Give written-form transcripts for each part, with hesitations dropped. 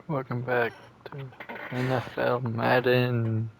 Welcome back to NFL Madden.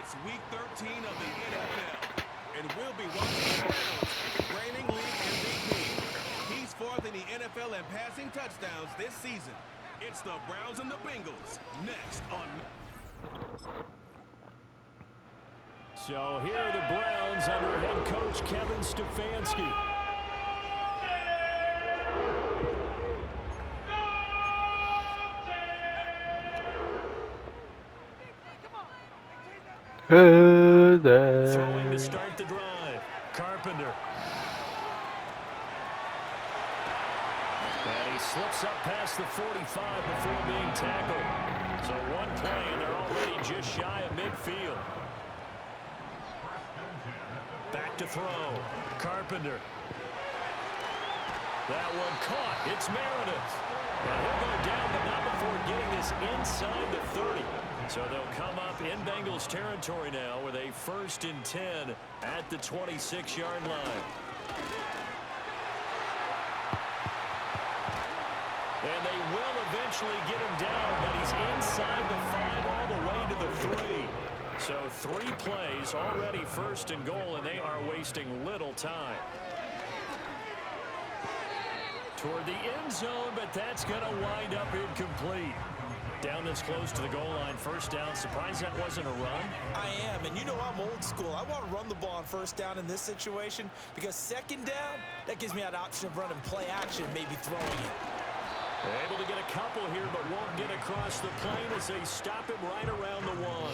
It's week 13 of the NFL, and we'll be watching the Browns, reigning league MVP. He's fourth in the NFL in passing touchdowns this season. It's the Browns and the Bengals, next on... So here are the Browns under head coach Kevin Stefanski. Good Throwing to day. start the drive. Carpenter. And he slips up past the 45 before being tackled. So one play and they're already just shy of midfield. Back to throw. Carpenter. That one caught. It's Meredith. And he'll go down, but not before getting this inside the 30. So they'll come up in Bengals territory now with a 1st and 10 at the 26-yard line. And they will eventually get him down, but he He's inside the 5 all the way to the 3. So 3 plays already first and goal, and they are wasting little time. Toward the end zone, but that's going to wind up incomplete. Down this close to the goal line, first down. Surprised that wasn't a run? I am, and you know I'm old school. I want to run the ball on first down in this situation because second down, that gives me that option of running play action, maybe throwing it. Able to get a couple here, but won't get across the plane as they stop him right around the 1.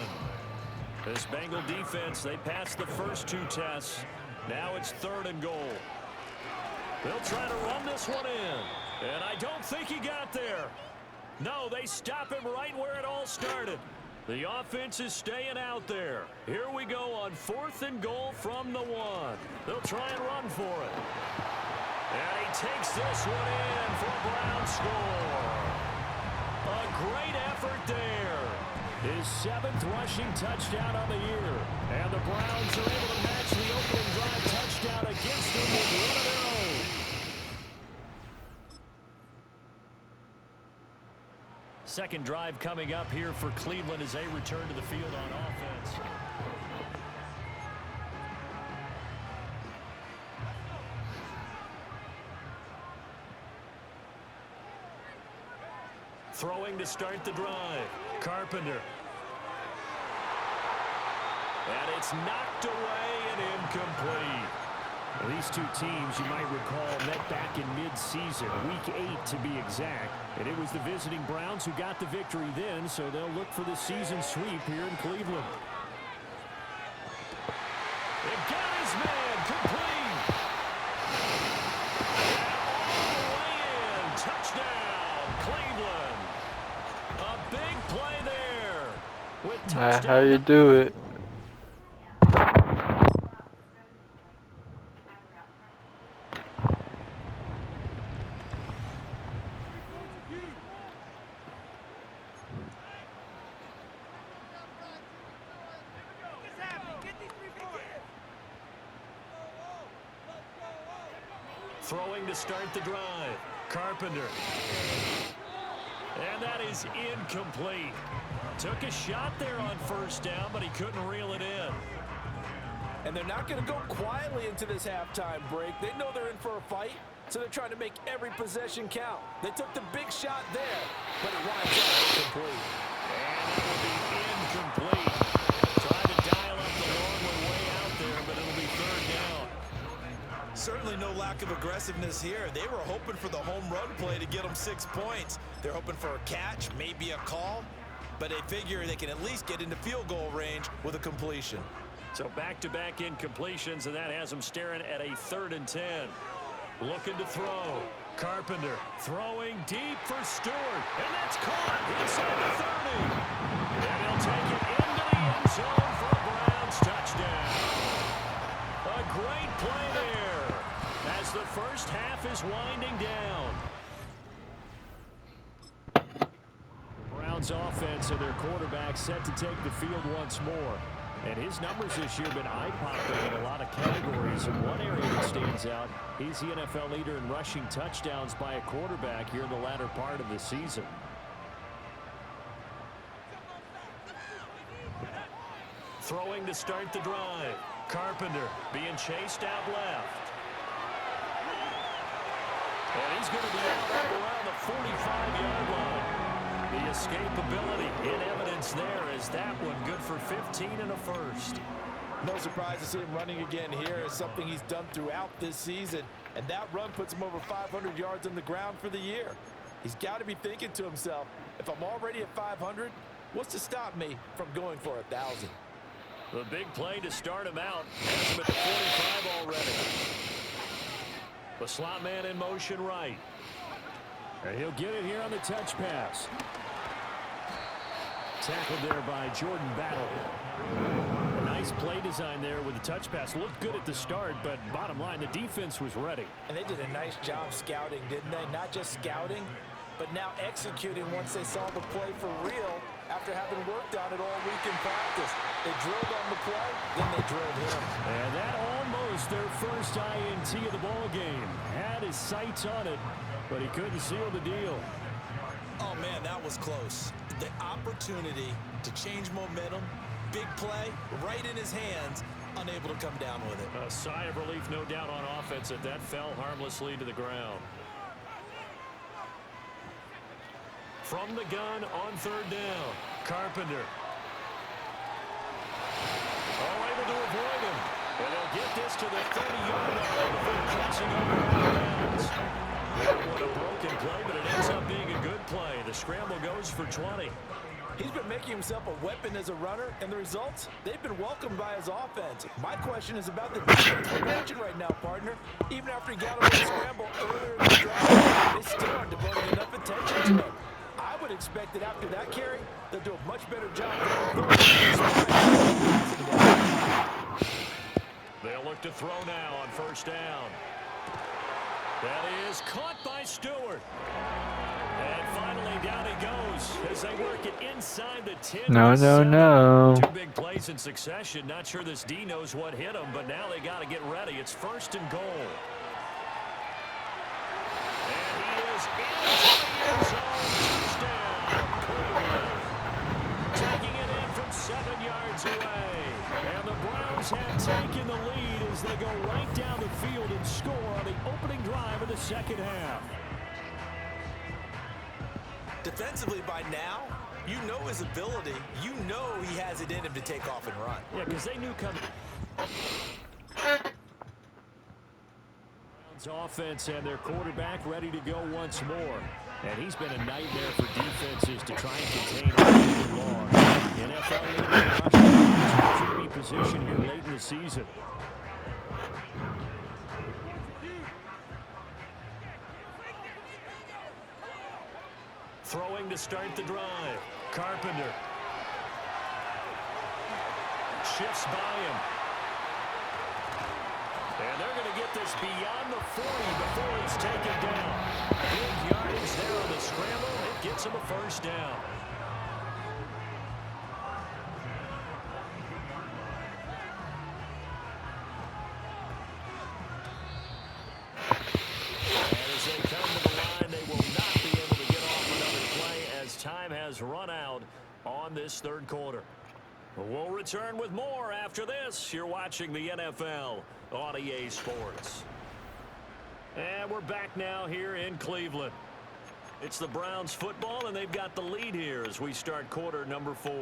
This Bengal defense, they passed the first 2 tests. Now it's 3rd and goal. They'll try to run this one in, and I don't think he got there. No, they stop him right where it all started. The offense is staying out there. Here we go on 4th and goal from the 1. They'll try and run for it. And he takes this one in for a Brown score. A great effort there. His 7th rushing touchdown on the year. And the Browns are able to match the opening drive touchdown against them with one of their own. Second drive coming up here for Cleveland as they return to the field on offense. Throwing to start the drive. Carpenter. And it's knocked away and incomplete. These two teams, you might recall, met back in mid-season, Week 8 to be exact. And it was the visiting Browns who got the victory then, so they'll look for the season sweep here in Cleveland. It got his man, complete. All the way in, touchdown, Cleveland. A big play there. With touchdown. How you do it? Throwing to start the drive. Carpenter. And that is incomplete. Took a shot there on first down, but he couldn't reel it in. And they're not going to go quietly into this halftime break. They know they're in for a fight, so they're trying to make every possession count. They took the big shot there, but it winds up incomplete. And it will be incomplete. Trying to dial up the long one way out there, but it'll be 3rd down. Certainly no lack of aggressiveness here. They were hoping for the home run play to get them 6 points. They're hoping for a catch, maybe a call, but they figure they can at least get into field goal range with a completion. So back-to-back incompletions, and that has them staring at a 3rd and 10. Looking to throw. Carpenter throwing deep for Stewart, and that's caught inside the 30. And he'll take it into the end zone for a Browns touchdown. A great play there as the first half is winding down. Browns offense and their quarterback set to take the field once more. And his numbers this year have been eye-popping in a lot of categories. In one area that stands out, he's the NFL leader in rushing touchdowns by a quarterback here in the latter part of the season. Throwing to start the drive. Carpenter being chased out left. And he's going to be out around the 45-yard line. The escapability in evidence there as that one good for 15 and a first. No surprise to see him running again here. It's something he's done throughout this season. And that run puts him over 500 yards on the ground for the year. He's got to be thinking to himself, if I'm already at 500, what's to stop me from going for 1,000? The big play to start him out. Has him at the 45 already. The slot man in motion right. And he'll get it here on the touch pass. Tackled there by Jordan Battle. A nice play design there with the touch pass. Looked good at the start, but bottom line, the defense was ready. And they did a nice job scouting, didn't they? Not just scouting, but now executing once they saw the play for real after having worked on it all week in practice. They drilled on the play, then they drilled him. And that almost their first INT of the ball game. Had his sights on it, but he couldn't seal the deal. Oh, man, that was close. The opportunity to change momentum, big play, right in his hands, unable to come down with it. A sigh of relief, no doubt, on offense that fell harmlessly to the ground. From the gun on third down, Carpenter. Oh, able to avoid him. And they'll get this to the 30-yard line before crossing over out of bounds. What a broken play, but it ends up being a good play. The scramble goes for 20. He's been making himself a weapon as a runner, and the results, they've been welcomed by his offense. My question is about the defense we're matching right now, partner. Even after he got away the scramble earlier in the drive, they still aren't devoting enough attention to him. I would expect that after that carry, they'll do a much better job going forward. They'll look to throw now on first down. That is caught by Stewart. And finally down he goes as they work it inside the 10. No. Two big plays in succession. Not sure this D knows what hit him, but now they got to get ready. It's first and goal. And he is into the end zone. Touchdown. Taking it in from 7 yards away. And the Browns have taken the lead as they go right down the field and score on the opening drive of the second half. Defensively by now, you know his ability. You know he has it in him to take off and run. Yeah, because they knew coming. Browns offense and their quarterback ready to go once more. And he's been a nightmare for defenses to try and contain all year long. NFL leading QB position here late in the season. Throwing to start the drive. Carpenter. Shifts by him. And they're going to get this beyond the 40 before he's taken down. Big yardage there on the scramble. It gets him a first down. Time has run out on this third quarter. We'll return with more after this. You're watching the NFL on EA Sports. And we're back now here in Cleveland. It's the Browns football, and they've got the lead here as we start quarter number 4.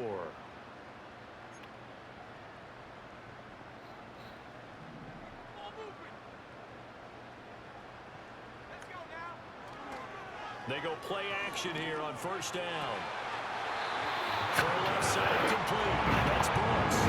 They go play action here on first down. Throw left side complete. That's Brooks.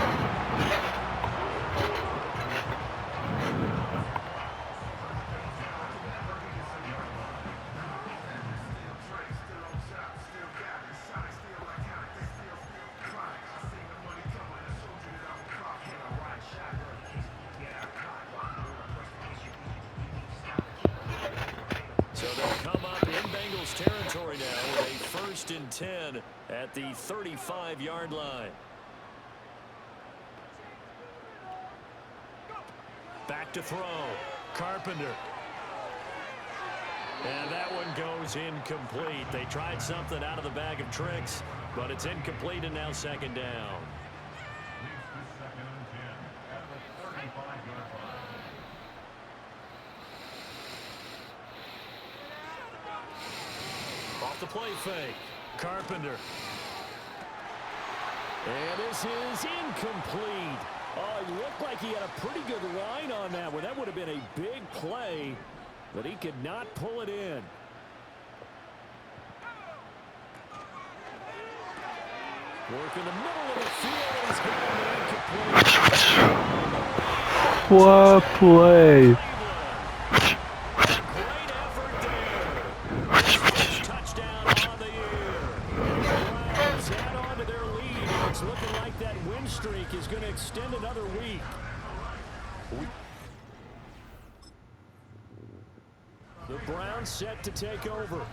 So they'll come up in Bengals territory now with a 1st and 10 at the 35-yard line. Back to throw. Carpenter. And that one goes incomplete. They tried something out of the bag of tricks, but it's incomplete and now second down. The play fake. Carpenter. And this is incomplete. Oh, it looked like he had a pretty good line on that one. That would have been a big play, but he could not pull it in. Work in the middle of the field. He's got an incomplete. What play? Looking like that win streak is going to extend another week. The Browns set to take over.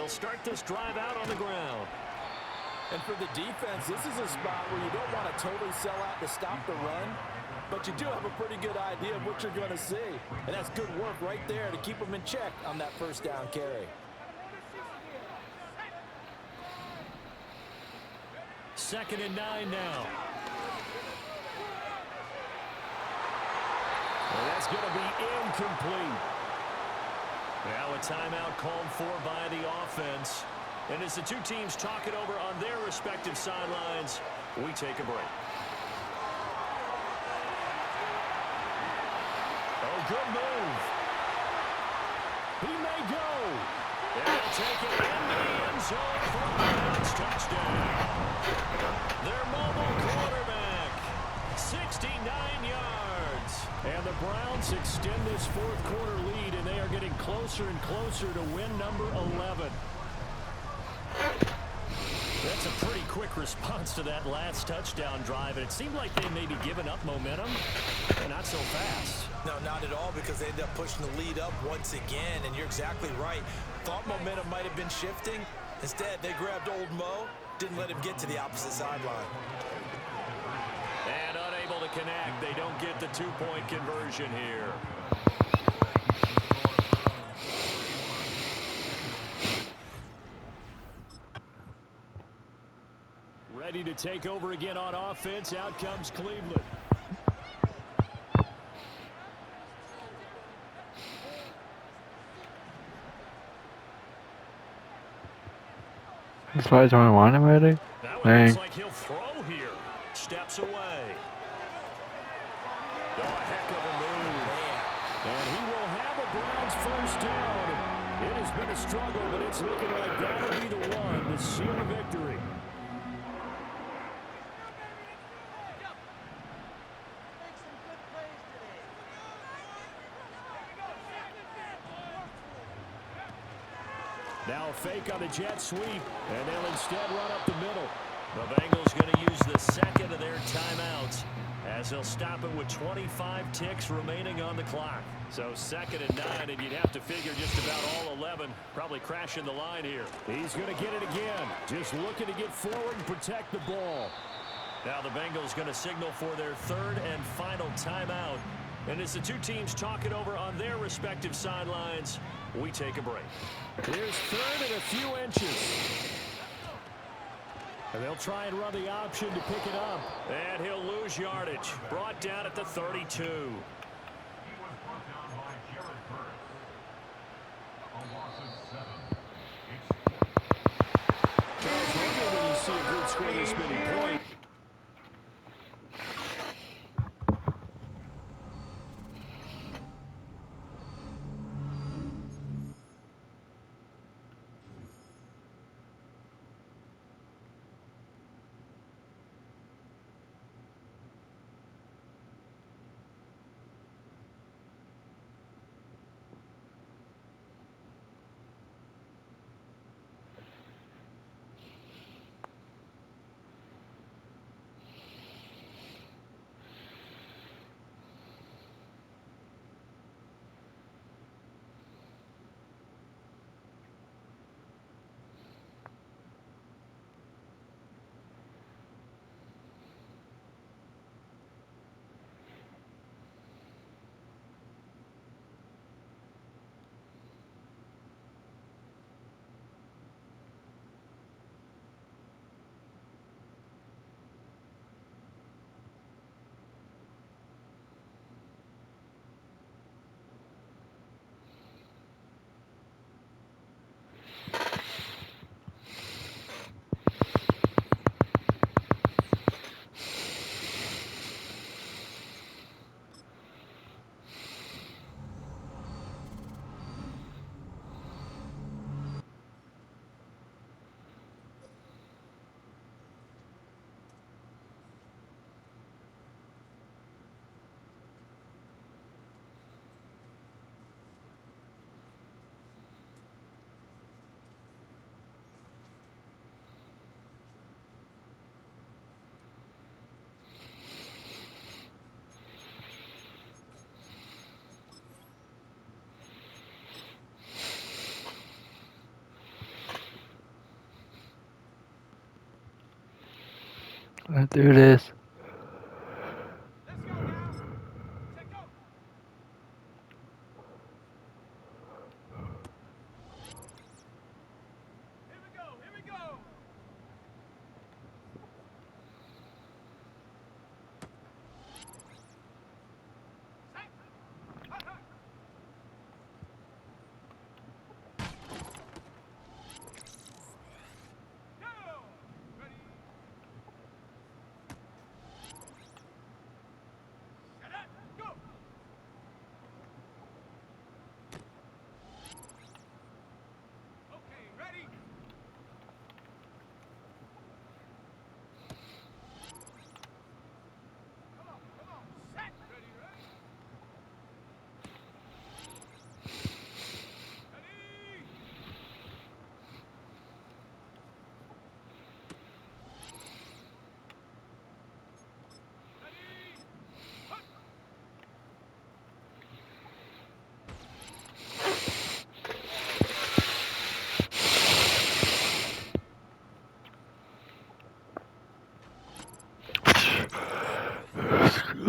They'll start this drive out on the ground. And for the defense, this is a spot where you don't want to totally sell out to stop the run, but you do have a pretty good idea of what you're going to see. And that's good work right there to keep them in check on that first down carry. Second and 9 now. Well, that's going to be incomplete. Now a timeout called for by the offense. And as the two teams talk it over on their respective sidelines, we take a break. Oh, good move. He may go. And they'll take it into the end zone for a bounce touchdown. Their mobile quarterback, 69 yards. And the Browns extend this fourth quarter lead, and they are getting closer and closer to win number 11. That's a pretty quick response to that last touchdown drive, and it seemed like they may be giving up momentum, but not so fast. No, not at all, because they ended up pushing the lead up once again, and you're exactly right. Thought momentum might have been shifting. Instead, they grabbed old Mo, didn't let him get to the opposite sideline. And unable to connect, they don't get the two-point conversion here. Ready to take over again on offense. Out comes Cleveland. This guy's only one already? That one Dang. looks like he'll throw here. Steps away. Oh, a heck of a move. And he will have a Browns first down. It has been a struggle, but it's looking like that'll be the one to seal a victory. Now a fake on the jet sweep, and they'll instead run up the middle. The Bengals going to use the second of their timeouts as they'll stop it with 25 ticks remaining on the clock. So second and 9, and you'd have to figure just about all 11 probably crashing the line here. He's going to get it again, just looking to get forward and protect the ball. Now the Bengals going to signal for their third and final timeout. And as the two teams talk it over on their respective sidelines, we take a break. Here's third and a few inches. And they'll try and run the option to pick it up. And he'll lose yardage. Brought down at the 32. Charles, wonder when you see a good score this many points. Let's do this.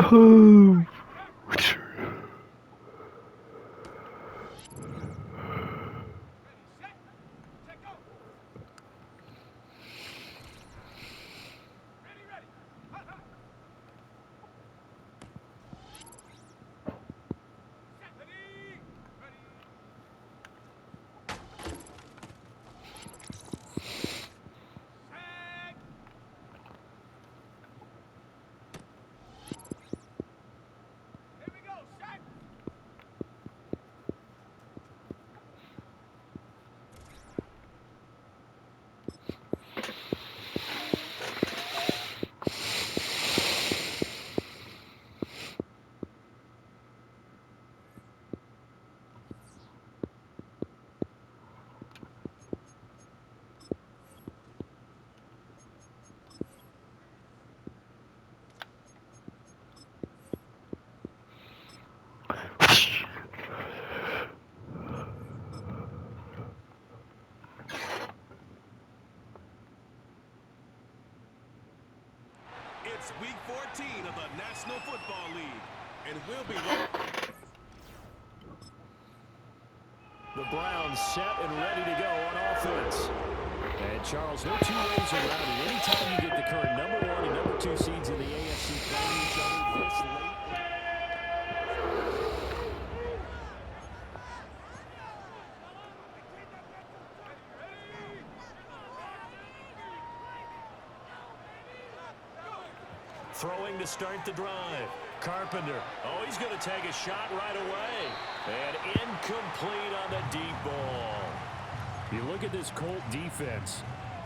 Oh. It's week 14 of the National Football League, and we'll be right. The Browns set and ready to go on offense. And Charles, there are two ways around it. Anytime you get the current number 1 and number 2 seeds in the AFC playing each other this late. Throwing to start the drive. Carpenter. Oh, he's going to take a shot right away. And incomplete on the deep ball. You look at this Colt defense.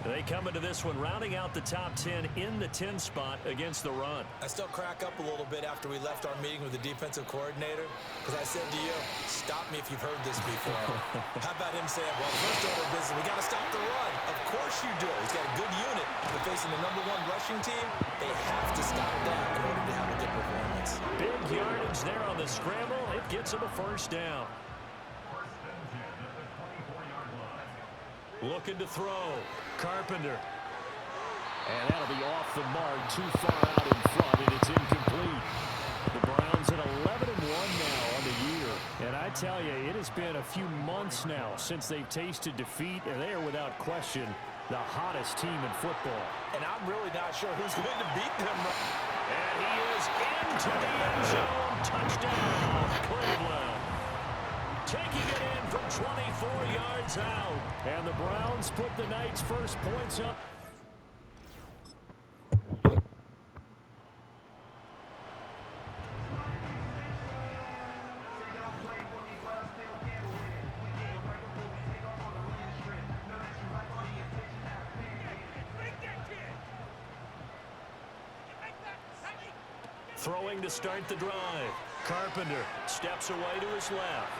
They come into this one rounding out the top 10 in the 10 spot against the run. I still crack up a little bit after we left our meeting with the defensive coordinator because I said to you, stop me if you've heard this before. How about him saying, well, first order of business, we got to stop the run. Of course you do. He's got a good unit. They're facing the number 1 rushing team. They have to stop that in order to have a good performance. Big yardage there on the scramble. It gets him a first down. Looking to throw. Carpenter. And that'll be off the mark, too far out in front, and it's incomplete. The Browns at 11-1 now on the year. And I tell you, it has been a few months now since they've tasted defeat, and they are without question the hottest team in football. And I'm really not sure who's going to beat them. And he is into the end zone. Touchdown, Cleveland. Taking it in from 24 yards out. And the Browns put the Knights' first points up. Throwing to start the drive. Carpenter steps away to his left.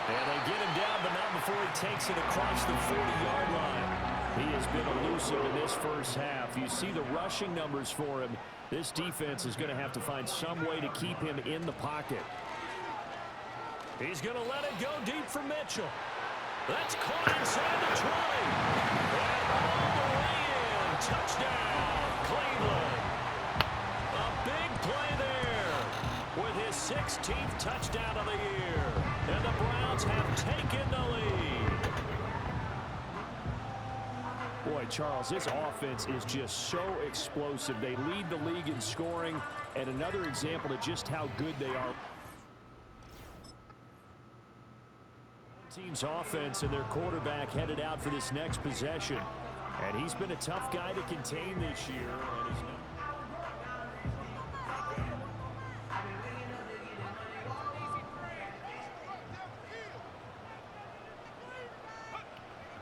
And they get him down, but not before he takes it across the 40-yard line. He has been elusive in this first half. You see the rushing numbers for him. This defense is going to have to find some way to keep him in the pocket. He's going to let it go deep for Mitchell. That's caught inside the 20. And all the way in. Touchdown. Boy, Charles, this offense is just so explosive. They lead the league in scoring, and another example of just how good they are. Team's offense and their quarterback headed out for this next possession. And he's been a tough guy to contain this year. And he's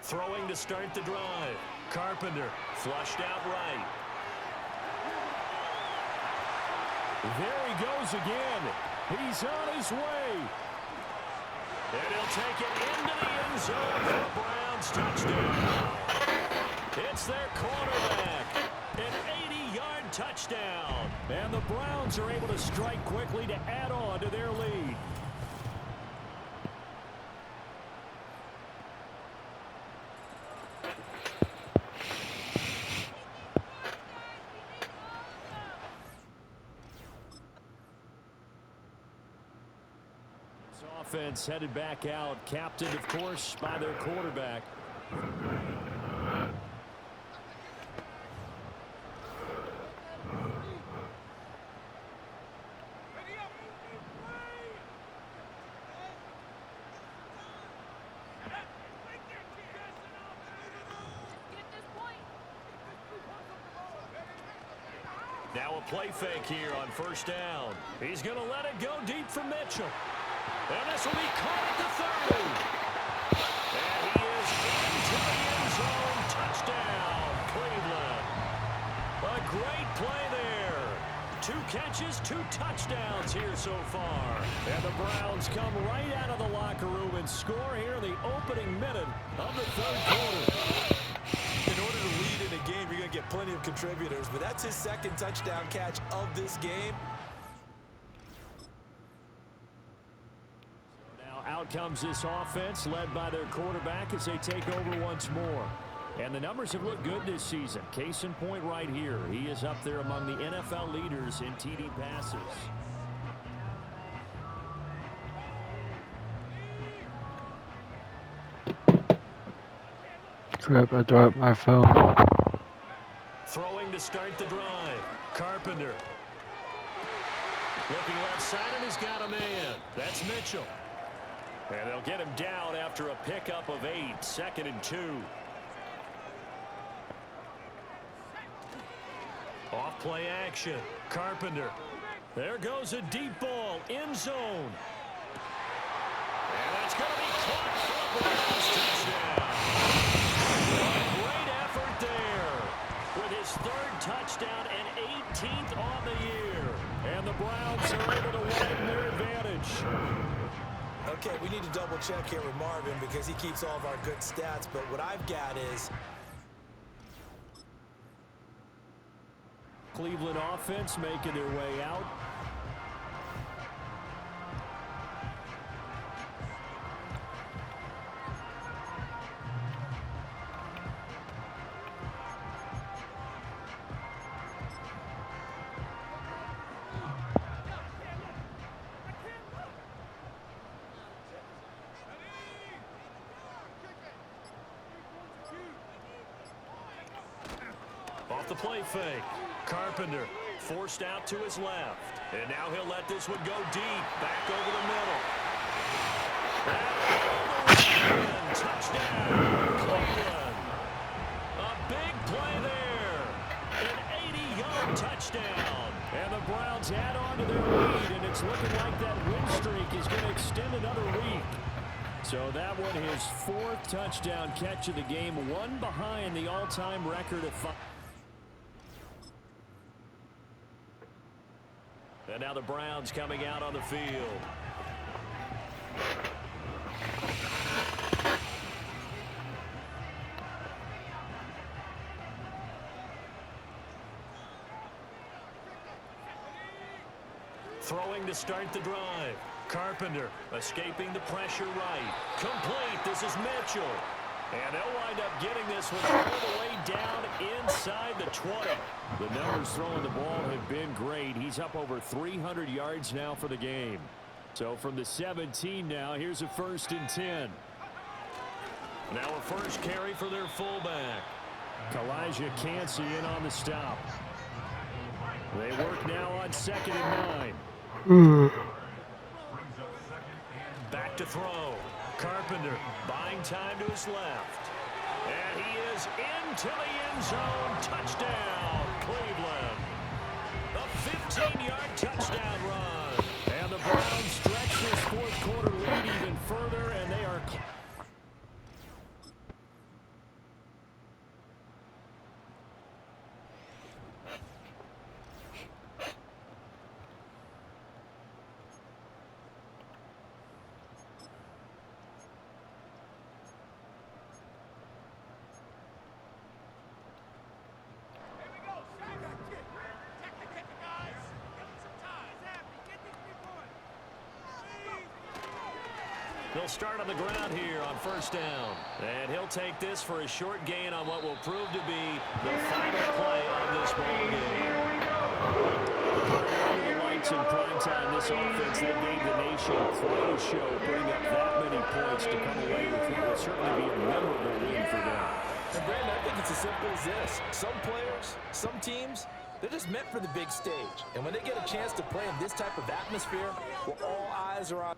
throwing to start the drive. Carpenter flushed out right. There he goes again. He's on his way. And he'll take it into the end zone for a Browns touchdown. It's their quarterback. An 80-yard touchdown. And the Browns are able to strike quickly to add on to their lead. Offense headed back out, captained, of course, by their quarterback. Now a play fake here on first down. He's going to let it go deep for Mitchell. And this will be caught at the 30. And he is into the end zone. Touchdown, Cleveland. A great play there. 2 catches, 2 touchdowns here so far. And the Browns come right out of the locker room and score here in the opening minute of the third quarter. In order to lead in a game, you're going to get plenty of contributors, but that's his second touchdown catch of this game. Out comes this offense led by their quarterback as they take over once more. And the numbers have looked good this season. Case in point right here. He is up there among the NFL leaders in TD passes. Crap, I dropped my phone. Throwing to start the drive. Carpenter. Looking left side and he's got a man. That's Mitchell. And they'll get him down after a pickup of 8. 2nd and 2. Off play action. Carpenter. There goes a deep ball. End zone. And that's going to be caught for a Browns touchdown. A great effort there. With his 3rd touchdown and 18th on the year. And the Browns are able to widen their advantage. Okay, we need to double check here with Marvin because he keeps all of our good stats, but what I've got is Cleveland offense making their way out. Off the play fake. Carpenter forced out to his left. And now he'll let this one go deep. Back over the middle. And touchdown, Cleveland. A big play there. An 80-yard touchdown. And the Browns add on to their lead. And it's looking like that win streak is going to extend another week. So that one, his 4th touchdown catch of the game. 1 behind the all-time record of 5. And now the Browns coming out on the field. Throwing to start the drive. Carpenter escaping the pressure right. Complete. This is Mitchell. And they'll wind up getting this one all the way down inside the 20. The numbers throwing the ball have been great. He's up over 300 yards now for the game. So from the 17 now, here's a 1st and 10. Now a first carry for their fullback. Elijah Cansey in on the stop. They work now on 2nd and 9. Back to throw. Carpenter buying time to his left. And he is into the end zone. Touchdown, Cleveland. A 15-yard touchdown run. And the Browns stretch this fourth quarter lead even further, and they are... They'll start on the ground here on 1st down. And he'll take this for a short gain on what will prove to be the final play of this ball game. Under the lights in prime time, this offense, they gave the nation quite a show, putting up that many points to come away with what will certainly be a memorable win for them. And Brandon, I think it's as simple as this. Some players, some teams, they're just meant for the big stage. And when they get a chance to play in this type of atmosphere, where all eyes are on